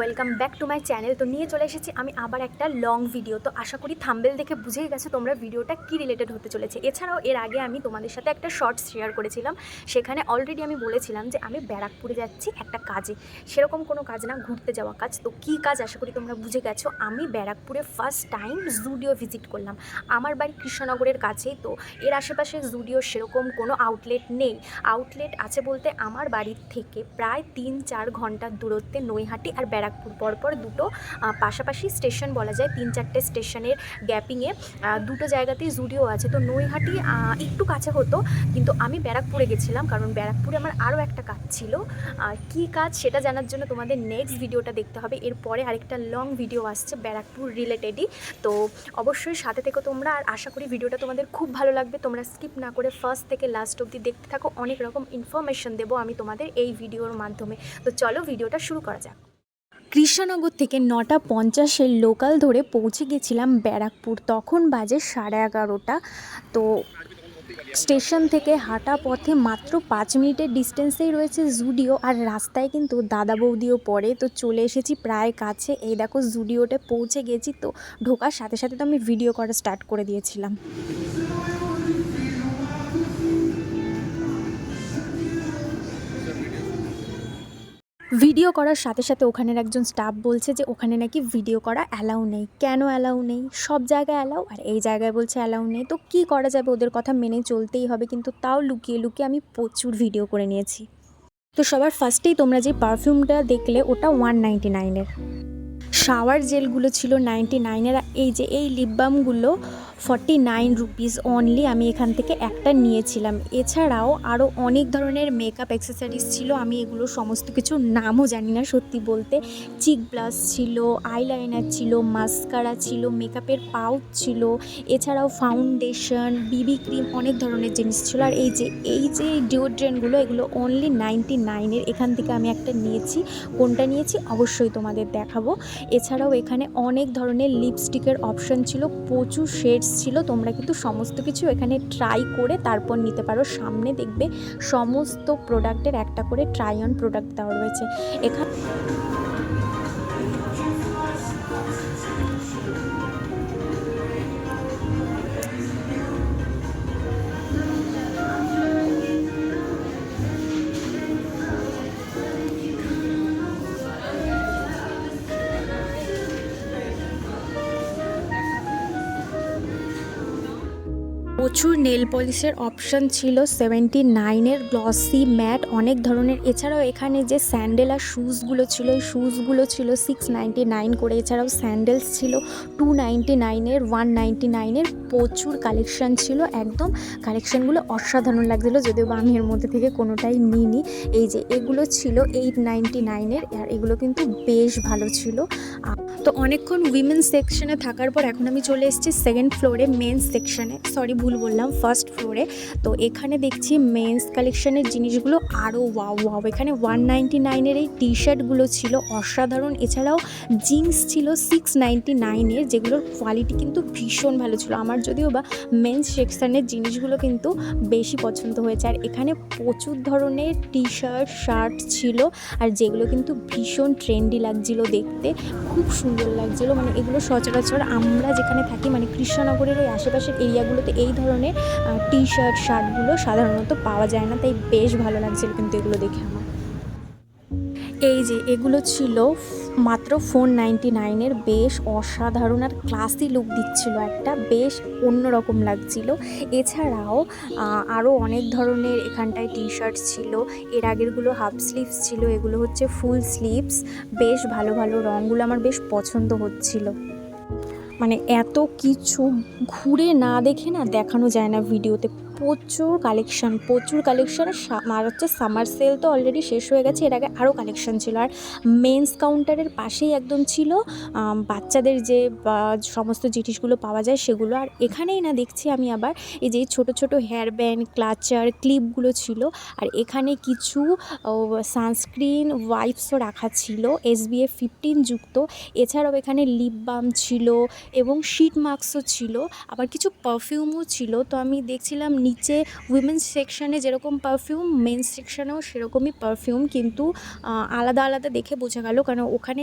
Welcome back to my channel. তো নিয়ে চলে এসেছি আমি আবার একটা লং ভিডিও। তো আশা করি থাম্বনেল দেখে বুঝেই গেছো তোমরা ভিডিওটা কী রিলেটেড হতে চলেছে। এছাড়াও এর আগে আমি তোমাদের সাথে একটা শর্টস শেয়ার করেছিলাম, সেখানে অলরেডি আমি বলেছিলাম যে আমি ব্যারাকপুরে যাচ্ছি একটা কাজে। সেরকম কোনো কাজ না, ঘুরতে যাওয়া কাজ। তো কী কাজ আশা করি তোমরা বুঝে গেছো। আমি ব্যারাকপুরে ফার্স্ট টাইম জুডিও ভিজিট করলাম। আমার বাড়ি কৃষ্ণনগরের কাছেই, তো এর আশেপাশে জুডিও সেরকম কোনো আউটলেট নেই। আউটলেট আছে বলতে আমার বাড়ির থেকে প্রায় 3-4 ঘন্টার দূরত্বে নৈহাটি আর ব্যারাকপুর পরপর দুটো পাশাপাশি স্টেশন বলা যায়, 3-4টে স্টেশনের গ্যাপিংয়ে দুটো জায়গাতেই জুডিও আছে। তো নৈহাটি একটু কাছে হতো, কিন্তু আমি ব্যারাকপুরে গেছিলাম কারণ ব্যারাকপুরে আমার আরও একটা কাজ ছিল। কী কাজ সেটা জানার জন্য তোমাদের নেক্সট ভিডিওটা দেখতে হবে। এরপরে আরেকটা লং ভিডিও আসছে ব্যারাকপুর রিলেটেডই, তো অবশ্যই সাথে থেকে তোমরা। আর আশা করি ভিডিওটা তোমাদের খুব ভালো লাগবে, তোমরা স্কিপ না করে ফার্স্ট থেকে লাস্ট অবধি দেখতে থাকো। অনেক রকম ইনফরমেশন দেবো আমি তোমাদের এই ভিডিওর মাধ্যমে। তো চলো ভিডিওটা শুরু করা যাক। কৃষ্ণনগর থেকে 9:50 লোকাল ধরে পৌঁছে গেছিলাম ব্যারাকপুর। তখন বাজে 11:30। তো স্টেশন থেকে হাঁটা পথে মাত্র 5 মিনিটের ডিস্টেন্সেই রয়েছে জুডিও, আর রাস্তায় কিন্তু দাদা বৌদিও পড়ে। তো চলে এসেছি প্রায় কাছে, এই দেখো জুডিওতে পৌঁছে গেছি। তো ঢোকার সাথে সাথে তো আমি ভিডিও করা স্টার্ট করে দিয়েছিলাম। ভিডিও করার সাথে সাথে ওখানের একজন স্টাফ বলছে যে ওখানে নাকি ভিডিও করা অ্যালাউ নেই। কেন অ্যালাউ নেই? সব জায়গায় অ্যালাউ, আর এই জায়গায় বলছে অ্যালাউ নেই। তো কী করা যাবে, ওদের কথা মেনে চলতেই হবে। কিন্তু তাও লুকিয়ে লুকিয়ে আমি প্রচুর ভিডিও করে নিয়েছি। তো সবার ফার্স্টেই তোমরা যে পারফিউমটা দেখলে ওটা 199-এর। শাওয়ার জেলগুলো ছিল 99-এর। এই লিপ বামগুলো 49 রুপিস অনলি। আমি এখান থেকে একটা নিয়েছিলাম। এছাড়াও আরও অনেক ধরনের মেকআপ অ্যাক্সেসরিজ ছিল, আমি এগুলো সমস্ত কিছুর নামও জানি না সত্যি বলতে। চিক ব্লাশ ছিল, আইলাইনার ছিল, মাস্কারা ছিল, মেকআপের পাউচ ছিল, এছাড়াও ফাউন্ডেশন, বিবি ক্রিম, অনেক ধরনের জিনিস ছিল। আর এই যে ডিওড্রেন্টগুলো, এগুলো অনলি 99-এর। এখান থেকে আমি একটা নিয়েছি। কোনটা নিয়েছি অবশ্যই তোমাদের দেখাবো। এছাড়াও এখানে অনেক ধরনের লিপস্টিকের অপশান ছিল, প্রচুর শেডস ছিল। তোমরা কিন্তু সমস্ত কিছু এখানে ট্রাই করে তারপর নিতে পারো। সামনে দেখবে সমস্ত প্রোডাক্টের একটা করে ট্রাই অন প্রোডাক্ট দেওয়া রয়েছে এখানে। প্রচুর নেল পলিশের অপশান ছিল, 79-এর গ্লসি ম্যাট অনেক ধরনের। এছাড়াও এখানে যে স্যান্ডেল আর শ্যুজগুলো ছিল, এই শ্যুজগুলো ছিল 699 করে। এছাড়াও স্যান্ডেলস ছিল 299-এর, 199-এর। প্রচুর কালেকশান ছিল, একদম কালেকশানগুলো অসাধারণ লাগছিলো, যদিও বা আমি এর মধ্যে থেকে কোনোটাই নিইনি। এগুলো ছিল 899-এর, আর এগুলো কিন্তু বেশ ভালো ছিল। তো অনেকক্ষণ উইমেন্স সেকশনে থাকার পর এখন আমি চলে এসেছি সেকেন্ড ফ্লোরে, মেন্স সেকশনে। সরি, ভুল বললাম, ফার্স্ট ফ্লোরে। তো এখানে দেখছি মেন্স কালেকশনের জিনিসগুলো আরও ওয়াও। এখানে 199-এর এই টি শার্টগুলো ছিল অসাধারণ। এছাড়াও জিন্স ছিল 699-এর, যেগুলোর কোয়ালিটি কিন্তু ভীষণ ভালো ছিল। আমার যদিও বা মেন্স সেকশনের জিনিসগুলো কিন্তু বেশি পছন্দ হয়েছে। আর এখানে প্রচুর ধরনের টি শার্ট ছিল, আর যেগুলো কিন্তু ভীষণ ট্রেন্ডি লাগছিল দেখতে, খুব সুন্দর লাগছিল। মানে এগুলো সচরাচর আমরা যেখানে থাকি, মানে কৃষ্ণনগরের ওই আশেপাশের এরিয়াগুলোতে এই ধরনের টি শার্টগুলো সাধারণত পাওয়া যায় না, তাই বেশ ভালো লাগছিল কিন্তু এগুলো দেখে আমার। এগুলো ছিল মাত্র 499-এর, বেশ অসাধারণ আর ক্লাসি লুক দিচ্ছিল, একটা বেশ অন্যরকম লাগছিল। এছাড়াও আরও অনেক ধরনের এখানটায় টি শার্ট ছিল। এর আগেরগুলো হাফ স্লিভস ছিল, এগুলো হচ্ছে ফুল স্লিভস। বেশ ভালো রঙগুলো আমার বেশ পছন্দ হচ্ছিল। মানে এত কিছু ঘুরে না দেখে না দেখানো যায় না ভিডিওতে। প্রচুর কালেকশান। আর হচ্ছে সামার সেল তো অলরেডি শেষ হয়ে গেছে, এর আগে আরও কালেকশান ছিল। আর মেন্স কাউন্টারের পাশেই একদম ছিল বাচ্চাদের যে সমস্ত জিনিসগুলো পাওয়া যায় সেগুলো। আর এখানেই না দেখছি আমি আবার এই যে ছোট ছোট হেয়ার ব্যান্ড, ক্লাচার, ক্লিপগুলো ছিল। আর এখানে কিছু সানস্ক্রিন ওয়াইপসও রাখা ছিল, SPF 15 যুক্ত। এছাড়াও এখানে লিপ বাম ছিল এবং শিট মাস্কও ছিল, আবার কিছু পারফিউমও ছিল। তো আমি দেখছিলাম নিচে উইমেন্স সেকশানে যেরকম পারফিউম মেন্স সেকশানেও সেরকমই পারফিউম, কিন্তু আলাদা আলাদা দেখে বোঝা গেল, কারণ ওখানে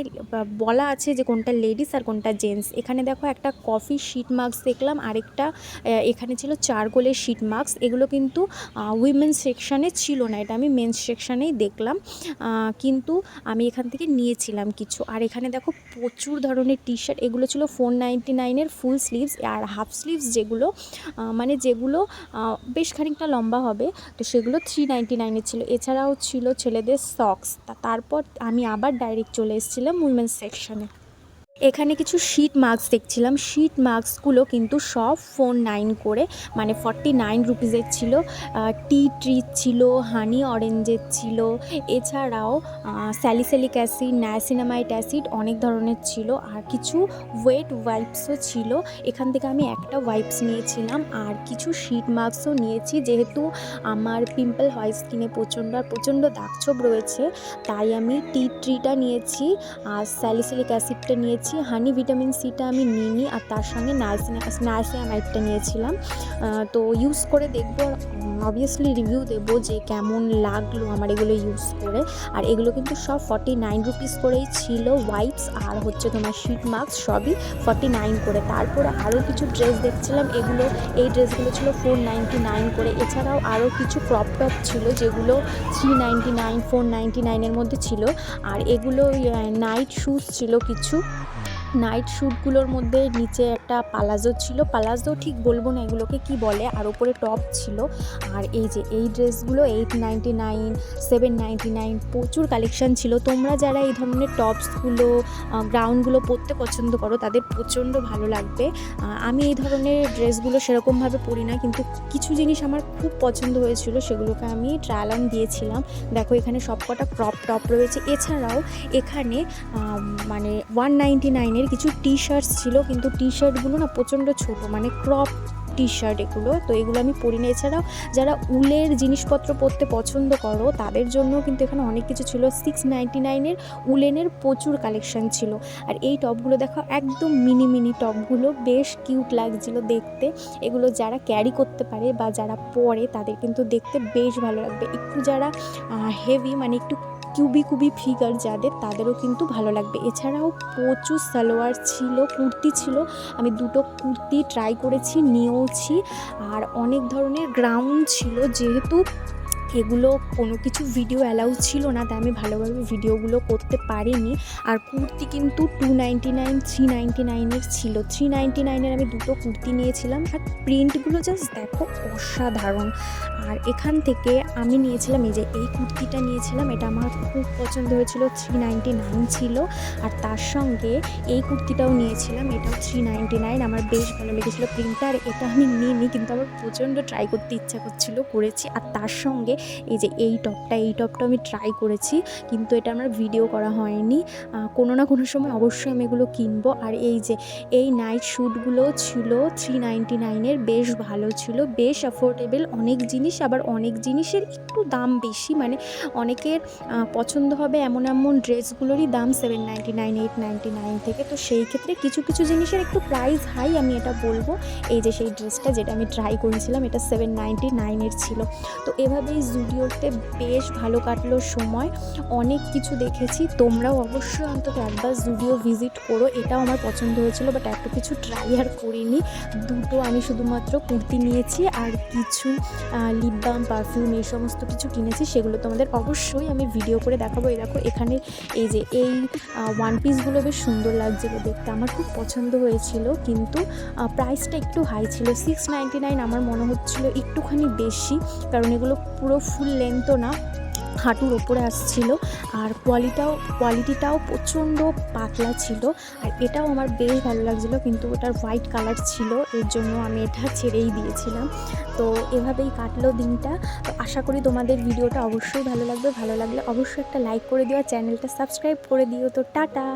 বলা আছে যে কোনটা লেডিস আর কোনটা জেন্টস। এখানে দেখো একটা কফি শিট মাস্ক দেখলাম, আরেকটা এখানে ছিল চারকোলের শিট মাস্ক। এগুলো কিন্তু উইমেন্স সেকশানে ছিল না, এটা আমি মেন্স সেকশানেই দেখলাম, কিন্তু আমি এখান থেকে নিয়েছিলাম কিছু। আর এখানে দেখো প্রচুর ধরনের টি শার্ট, এগুলো ছিল 499-এর ফুল স্লিভস, আর হাফ স্লিভস যেগুলো মানে যেগুলো বেশ খানিকটা লম্বা হবে, তো সেগুলো 399-এর ছিল। এছাড়াও ছিল ছেলেদের সক্স। তারপর আমি আবার ডাইরেক্ট চলে এসেছিলাম উইমেন্স সেকশানে। এখানে কিছু শিট মাস্ক দেখছিলাম, শিট মাস্কগুলো কিন্তু সব 49 করে, মানে 49 রুপিসের ছিল। টি ট্রি ছিল, হানি অরেঞ্জের ছিল, এছাড়াও স্যালিসিলিক অ্যাসিড, নায়াসিনামাইড অ্যাসিড অনেক ধরনের ছিল, আর কিছু ওয়েট ওয়াইপসও ছিল। এখান থেকে আমি একটা ওয়াইপস নিয়েছিলাম, আর কিছু শিট মাস্কও নিয়েছি, যেহেতু আমার পিম্পল হয় স্কিনে প্রচণ্ড দাগছোপ রয়েছে, তাই আমি টি ট্রিটা নিয়েছি, আর স্যালিসিলিক অ্যাসিডটা নিয়েছি, হানি ভিটামিন সিটা আমি নিইনি, আর তার সঙ্গে নায়াসিনামাইডটা নিয়েছিলাম। তো ইউজ করে দেখবো, অবভিয়াসলি রিভিউ দেবো যে কেমন লাগলো আমার এগুলো ইউজ করে। আর এগুলো কিন্তু সব 49 রুপিস করেই ছিল, ওয়াইপস আর হচ্ছে তোমার শিট মাস্ক সবই 49 করে। তারপরে আরও কিছু ড্রেস দেখছিলাম, এই ড্রেসগুলো ছিল 499 করে। এছাড়াও আরও কিছু ক্রপ টপ ছিল, যেগুলো 399 499-এর মধ্যে ছিল। আর এগুলো নাইট শুজ ছিল কিছু, নাইট শ্যুটগুলোর মধ্যে নিচে একটা পালাজো ছিল, পালাজো ঠিক বলবো না এগুলোকে কি বলে, আর ওপরে টপ ছিল। আর এই ড্রেসগুলো 899 799, প্রচুর কালেকশান ছিল। তোমরা যারা এই ধরনের টপসগুলো গ্রাউন্ডগুলো পরতে পছন্দ করো তাদের প্রচণ্ড ভালো লাগবে। আমি এই ধরনের ড্রেসগুলো সেরকমভাবে পরি না, কিন্তু কিছু জিনিস আমার খুব পছন্দ হয়েছিল, সেগুলোকে আমি ট্রায়াল অন দিয়েছিলাম। দেখো এখানে সবকটা ক্রপ টপ রয়েছে। এছাড়াও এখানে মানে 199-এর কিছু টি শার্টস ছিল, কিন্তু টি শার্টগুলো না প্রচণ্ড ছোটো, মানে ক্রপ টি শার্ট এগুলো, তো এগুলো আমি পরি না। এছাড়াও যারা উলের জিনিসপত্র পরতে পছন্দ করো তাদের জন্য কিন্তু এখানে অনেক কিছু ছিল। 699-এর উলেনের প্রচুর কালেকশান ছিল। আর এই টপগুলো দেখো একদম মিনি টপগুলো, বেশ কিউট লাগছিল দেখতে। এগুলো যারা ক্যারি করতে পারে বা যারা পরে তাদের কিন্তু দেখতে বেশ ভালো লাগবে। একটু যারা হেভি, মানে একটু কিউবি ফিগার যাদের, তাদেরও কিন্তু ভালো লাগবে। এছাড়াও প্রচুর সালোয়ার ছিল, কুর্তি ছিল, আমি দুটো কুর্তি ট্রাই করেছি, নিয়েওছি। আর অনেক ধরনের গ্রাউন্ড ছিল, যেহেতু এগুলো কোনো কিছু ভিডিও অ্যালাউ ছিল না, তাই আমি ভালোভাবে ভিডিওগুলো করতে পারিনি। আর কুর্তি কিন্তু 299 399-এর ছিল। 399-এর আমি দুটো কুর্তি নিয়েছিলাম, আর প্রিন্টগুলো জাস্ট দেখো অসাধারণ। আর এখান থেকে আমি নিয়েছিলাম এই কুর্তিটা নিয়েছিলাম, এটা আমার খুব পছন্দ হয়েছিল, 399 ছিল। আর তার সঙ্গে এই কুর্তিটাও নিয়েছিলাম, এটাও 399, আমার বেশ ভালো লেগেছিলো প্রিন্টটা। আর এটা আমি নিইনি, কিন্তু আমার প্রচণ্ড ট্রাই করতে ইচ্ছা করেছি। আর তার সঙ্গে এই টপটা আমি ট্রাই করেছি, কিন্তু এটা আমার ভিডিও করা হয়নি। কোনো না কোনো সময় অবশ্যই আমি এগুলো কিনবো। আর এই নাইট শ্যুটগুলো ছিল 399-এর, বেশ ভালো ছিল, বেশ অ্যাফোর্ডেবল। অনেক জিনিস, আবার অনেক জিনিসের একটু দাম বেশি, মানে অনেকের পছন্দ হবে এমন ড্রেসগুলোরই দাম 799 899 থেকে। তো সেই ক্ষেত্রে কিছু জিনিসের একটু প্রাইস হাই, আমি এটা বলবো। সেই ড্রেসটা যেটা আমি ট্রাই করেছিলাম, এটা 799-এর ছিল। তো এভাবেই জুডিওতে বেশ ভালো কাটলো সময়, অনেক কিছু দেখেছি। তোমরাও অবশ্যই অন্তত একবার জুডিও ভিজিট করো। এটাও আমার পছন্দ হয়েছিল, বাট এত কিছু ট্রাই আর করিনি। দুটো আমি শুধুমাত্র কুর্তি নিয়েছি, আর কিছু লিপ বাম, পারফিউম, এই সমস্ত কিছু কিনেছি, সেগুলো তোমাদের অবশ্যই আমি ভিডিও করে দেখাবো। দেখো এখানে এই ওয়ান পিসগুলো বেশ সুন্দর লাগছিলো দেখতে, আমার খুব পছন্দ হয়েছিল, কিন্তু প্রাইসটা একটু হাই ছিল। 699 আমার মনে হচ্ছিলো একটুখানি বেশি, কারণ এগুলো পুরো ফুল লেন্থও না, হাঁটুর ওপরে আসছিল। আর কোয়ালিটিটাও প্রচণ্ড পাতলা ছিল। আর এটাও আমার বেশ ভালো লাগছিলো, কিন্তু ওটার হোয়াইট কালার ছিল, এর জন্য আমি এটা ছেড়েই দিয়েছিলাম। তো এভাবেই কাটলো দিনটা। তো আশা করি তোমাদের ভিডিওটা অবশ্যই ভালো লাগবে। ভালো লাগলে অবশ্যই একটা লাইক করে দিও, চ্যানেলটা সাবস্ক্রাইব করে দিও। তো টাটা।